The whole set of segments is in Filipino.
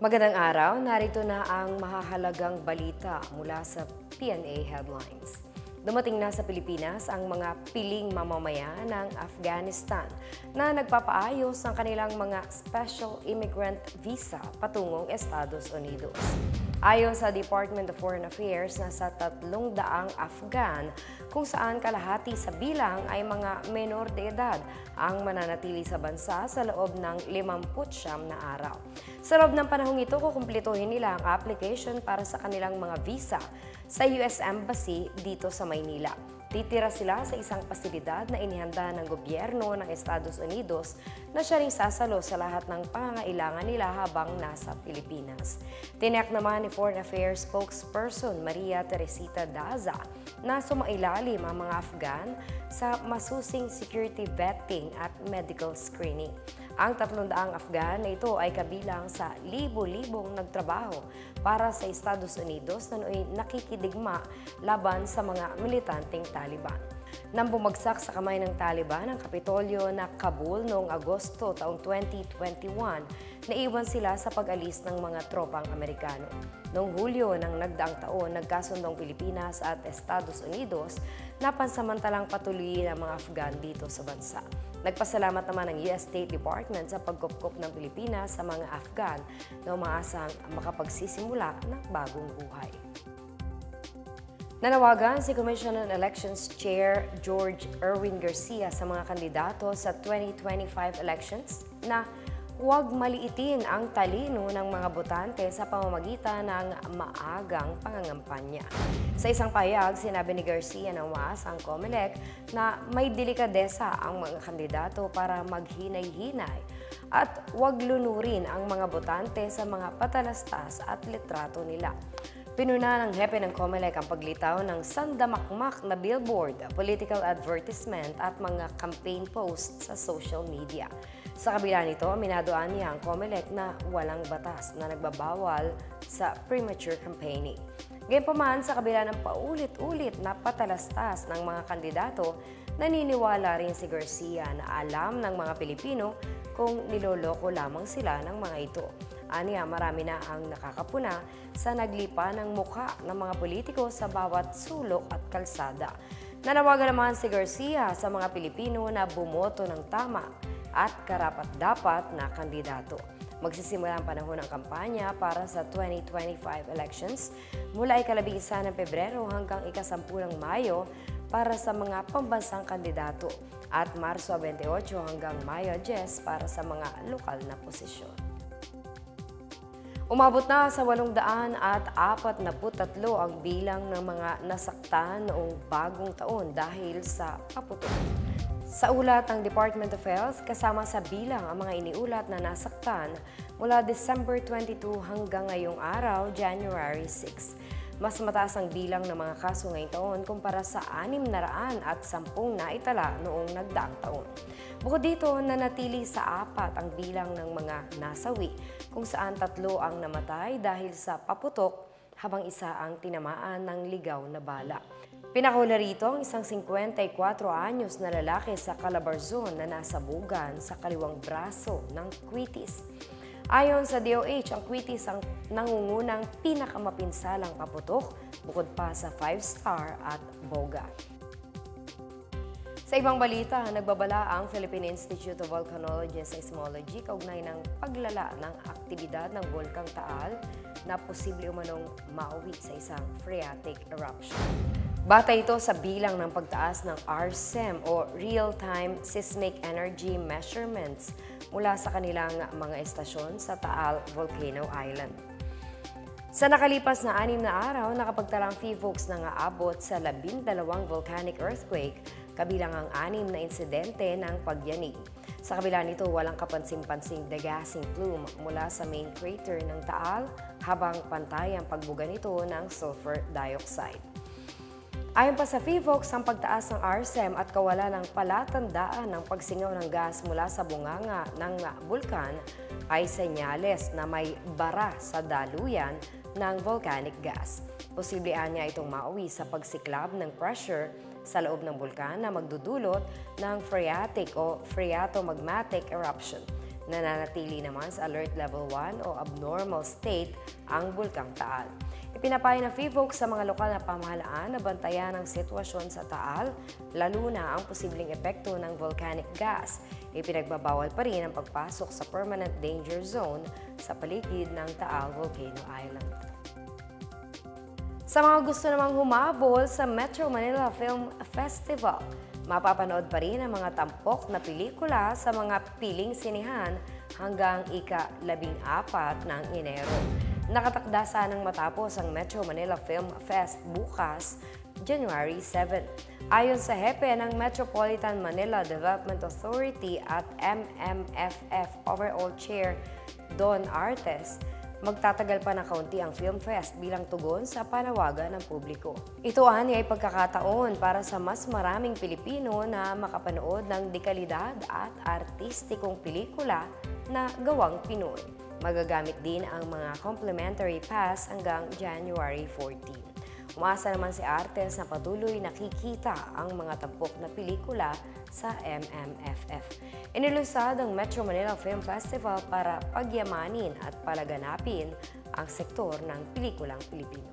Magandang araw, narito na ang mahahalagang balita mula sa PNA Headlines. Dumating na sa Pilipinas ang mga piling mamamayan ng Afghanistan na nagpapaayos ng kanilang mga Special Immigrant Visa patungong Estados Unidos. Ayon sa Department of Foreign Affairs, nasa 300 Afghan kung saan kalahati sa bilang ay mga menor de edad ang mananatili sa bansa sa loob ng 59 na araw. Sa loob ng panahong ito, kukumpletuhin nila ang application para sa kanilang mga visa sa US Embassy dito sa Maynila. Titira sila sa isang pasilidad na inihanda ng gobyerno ng Estados Unidos na siya ring sasalo sa lahat ng pangangailangan nila habang nasa Pilipinas. Tiniyak naman ni Foreign Affairs spokesperson Maria Teresita Daza na sumailalim ang mga Afghan sa masusing security vetting at medical screening. Ang 300 Afghan na ito ay kabilang sa libo-libong nagtrabaho para sa Estados Unidos na nooy nakikidigma laban sa mga militanteng Taliban. Nang bumagsak sa kamay ng Taliban ang Kapitolyo na Kabul noong Agosto taong 2021, naiwan sila sa pag-alis ng mga tropang Amerikano. Noong Hulyo ng nagdaang taon, nagkasundong Pilipinas at Estados Unidos na pansamantalang patuloyin ang mga Afghan dito sa bansa. Nagpasalamat naman ang US State Department sa pagkupkup ng Pilipinas sa mga Afghan na umaasang makapagsisimula ng bagong buhay. Nanawagan si Commission on Elections Chair George Erwin Garcia sa mga kandidato sa 2025 elections na huwag maliitin ang talino ng mga botante sa pamamagitan ng maagang pangangampanya. Sa isang payag, sinabi ni Garcia na umaasa ang COMELEC na may delikadesa ang mga kandidato para maghinay-hinay at huwag lunurin ang mga botante sa mga patalastas at litrato nila. Pinuna ng hepe ng COMELEC ang paglitaw ng sandamakmak na billboard, political advertisement at mga campaign posts sa social media. Sa kabila nito, minadoan niya ang COMELEC na walang batas na nagbabawal sa premature campaigning. Gayunpaman, sa kabila ng paulit-ulit na patalastas ng mga kandidato, naniniwala rin si Garcia na alam ng mga Pilipino kung niloloko lamang sila ng mga ito. Aniya, marami na ang nakakapuna sa naglipa ng mukha ng mga politiko sa bawat sulok at kalsada. Nanawagan naman si Garcia sa mga Pilipino na bumoto ng tama at karapat-dapat na kandidato. Magsisimula ang panahon ng kampanya para sa 2025 elections mula ika-11 ng Pebrero hanggang ika-10 ng Mayo para sa mga pambansang kandidato at Marso 28 hanggang Mayo 10 para sa mga lokal na posisyon. Umabot na sa 843 ang bilang ng mga nasaktan noong bagong taon dahil sa paputok. Sa ulat ng Department of Health, kasama sa bilang ang mga iniulat na nasaktan mula December 22 hanggang ngayong araw, January 6. Mas mataas ang bilang ng mga kaso ngayong taon kumpara sa 610 na itala noong nagdaang taon. Bukod dito, nanatili sa 4 ang bilang ng mga nasawi, kung saan 3 ang namatay dahil sa paputok habang isa ang tinamaan ng ligaw na bala. Pinakahula rito ang isang 54 anyos na lalaki sa Calabarzon na nasabugan sa kaliwang braso ng kwitis. Ayon sa DOH, ang kwitis ang nangungunang pinakamapinsalang paputok bukod pa sa 5-star at boga. Sa ibang balita, nagbabala ang Philippine Institute of Volcanology and Seismology kaugnay ng paglala ng aktibidad ng Bulkang Taal na posible umanong mauwi sa isang phreatic eruption. Bata ito sa bilang ng pagtaas ng RSEM o Real-Time Seismic Energy Measurements mula sa kanilang mga estasyon sa Taal Volcano Island. Sa nakalipas na 6 na araw, nakapagtala ang PHIVOLCS na aabot sa 12 volcanic earthquake, kabilang ang 6 na insidente ng pagyanig. Sa kabila nito, walang kapansin-pansing degassing plume mula sa main crater ng Taal habang pantay ang pagbuga nito ng sulfur dioxide. Ayon pa sa PHIVOLCS, ang pagtaas ng RSEM at kawalan ng palatandaan ng pagsingaw ng gas mula sa bunganga ng bulkan ay senyales na may bara sa daluyan ng volcanic gas. Posible niya itong mauwi sa pagsiklab ng pressure sa loob ng bulkan na magdudulot ng phreatic o phreatomagmatic eruption. Nananatili naman sa Alert Level 1 o abnormal state ang Bulkang Taal. Ipinapayo ng FIVOC sa mga lokal na pamahalaan na bantayan ang sitwasyon sa Taal, lalo na ang posibleng epekto ng volcanic gas. Ipinagbabawal pa rin ang pagpasok sa permanent danger zone sa paligid ng Taal Volcano Island. Sa mga gusto namang humabol sa Metro Manila Film Festival, mapapanood pa rin ang mga tampok na pelikula sa mga piling sinihan hanggang ika-14 ng Enero. Nakatakda sanang matapos ang Metro Manila Film Fest bukas, January 7. Ayon sa hepe ng Metropolitan Manila Development Authority at MMFF Overall Chair Don Artes, magtatagal pa ng kaunti ang Film Fest bilang tugon sa panawagan ng publiko. Ito ay pagkakataon para sa mas maraming Pilipino na makapanood ng dekalidad at artistikong pelikula na gawang Pinoy. Magagamit din ang mga complimentary pass hanggang January 14. Umasa naman si Artes na patuloy nakikita ang mga tampok na pelikula sa MMFF. Inilusad ang Metro Manila Film Festival para pagyamanin at palaganapin ang sektor ng pelikulang Pilipino.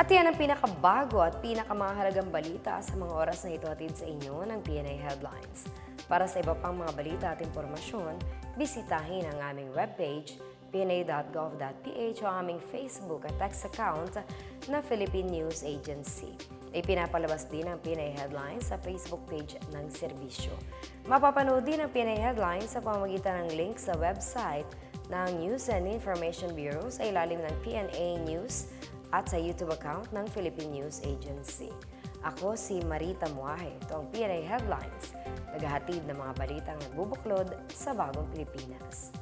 At yan ang pinakabago at pinakamahalagang balita sa mga oras na ito hatid sa inyo ng PNA Headlines. Para sa iba pang mga balita at impormasyon, bisitahin ang aming webpage pna.gov.ph o aming Facebook at X account na Philippine News Agency. Ipinapalabas din ang PNA Headlines sa Facebook page ng serbisyo. Mapapanood din ang PNA Headlines sa pamamagitan ng link sa website ng News and Information Bureau sa ilalim ng PNA News at sa YouTube account ng Philippine News Agency. Ako si Marita Muahe. Ito ang PNA Headlines, naghahatid ng mga balitang nagbubuklod sa bagong Pilipinas.